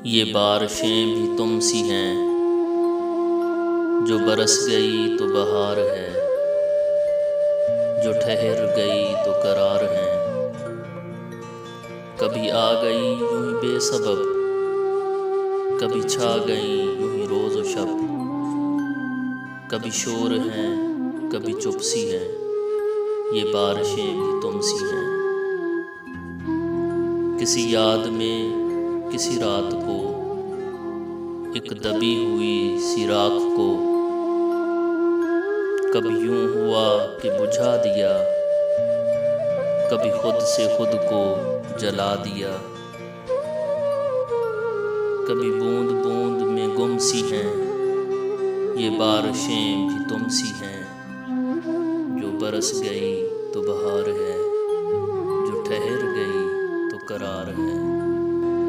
ये बारिशें भी तुम सी हैं, जो बरस गई तो बहार है, जो ठहर गई तो करार है। कभी आ गई यूं ही बेसबब, कभी छा गई यूं ही रोज़ व शब। कभी शोर हैं, कभी चुप सी हैं, ये बारिशें भी तुम सी हैं। किसी याद में किसी रात को, एक दबी हुई सी राख को, कभी यूं हुआ कि बुझा दिया, कभी खुद से खुद को जला दिया। कभी बूंद बूंद में गुम सी हैं, ये बारिशें भी तुम सी हैं, जो बरस गई तो बहार है, जो ठहर गई तो करार है।